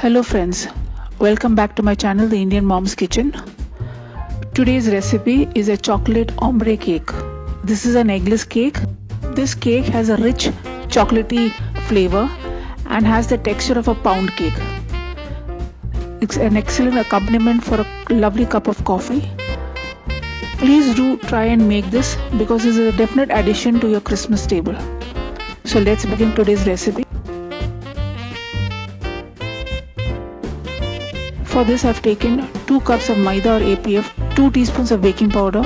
Hello friends, welcome back to my channel The Indian Mom's Kitchen. Today's recipe is a chocolate ombre cake. This is an eggless cake. This cake has a rich chocolatey flavor and has the texture of a pound cake. It's an excellent accompaniment for a lovely cup of coffee. Please do try and make this because this is a definite addition to your Christmas table. So let's begin today's recipe. For this I've taken 2 cups of Maida or APF, 2 teaspoons of baking powder,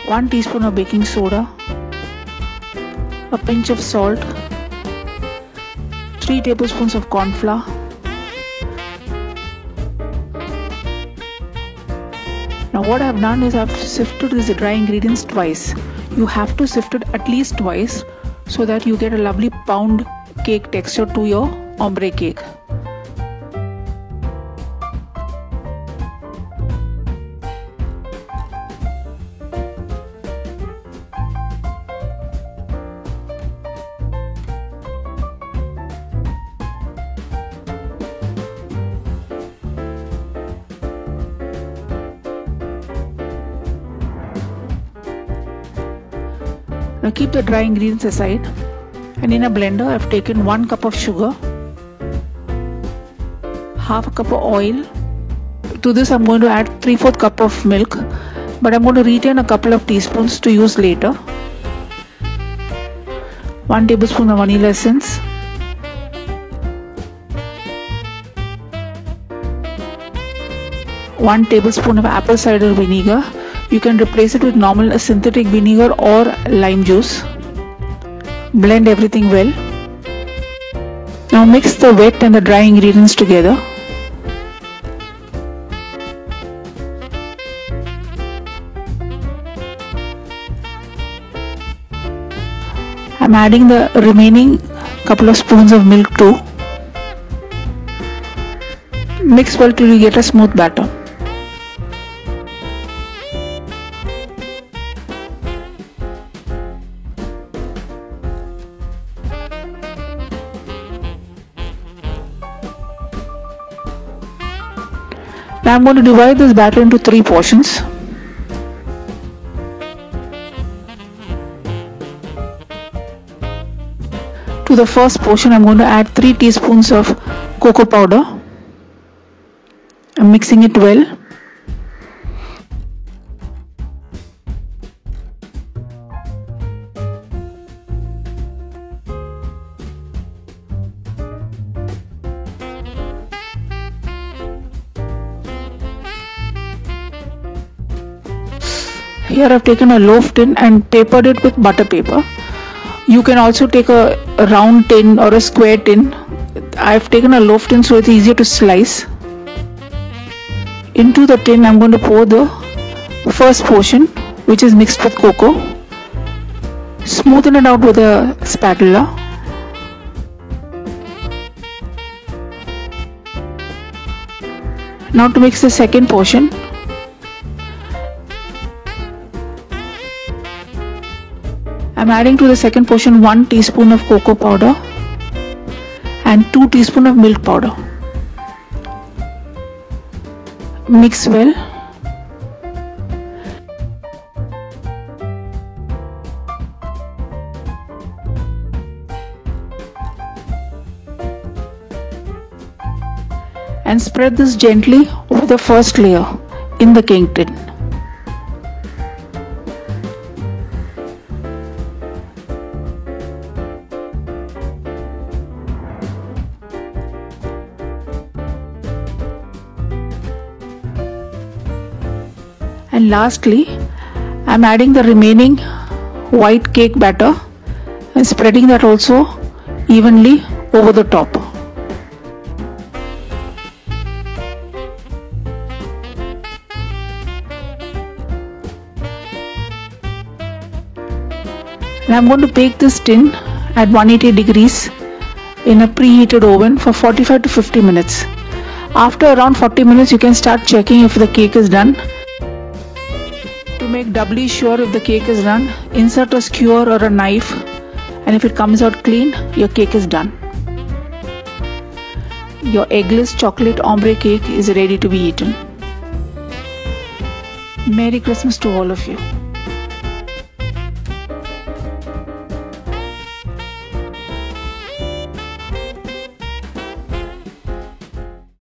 1 teaspoon of baking soda, a pinch of salt, 3 tablespoons of corn flour, now what I've done is I've sifted these dry ingredients twice. You have to sift it at least twice so that you get a lovely pound cake texture to your ombre cake. Now keep the dry ingredients aside, and in a blender I've taken 1 cup of sugar, half a cup of oil. To this I'm going to add 3/4 cup of milk, but I'm going to retain a couple of teaspoons to use later. 1 tablespoon of vanilla essence, one tablespoon of apple cider vinegar. You can replace it with normal synthetic vinegar or lime juice. Blend everything well. Now mix the wet and the dry ingredients together. I'm adding the remaining couple of spoons of milk too. Mix well till you get a smooth batter. Now I'm going to divide this batter into 3 portions. To the first portion I'm going to add 3 teaspoons of cocoa powder. I'm mixing it well. Here I've taken a loaf tin and tapered it with butter paper. You can also take a round tin or a square tin. I've taken a loaf tin so it's easier to slice. Into the tin I'm going to pour the first portion, which is mixed with cocoa. Smoothen it out with a spatula. Now to mix the second portion, I'm adding to the second portion 1 teaspoon of cocoa powder and 2 teaspoons of milk powder. Mix well. And spread this gently over the first layer in the cake tin. And lastly, I'm adding the remaining white cake batter and spreading that also evenly over the top. And I'm going to bake this tin at 180 degrees in a preheated oven for 45 to 50 minutes. After around 40 minutes, you can start checking if the cake is done. To make doubly sure if the cake is done, insert a skewer or a knife and if it comes out clean, your cake is done. Your eggless chocolate ombre cake is ready to be eaten. Merry Christmas to all of you.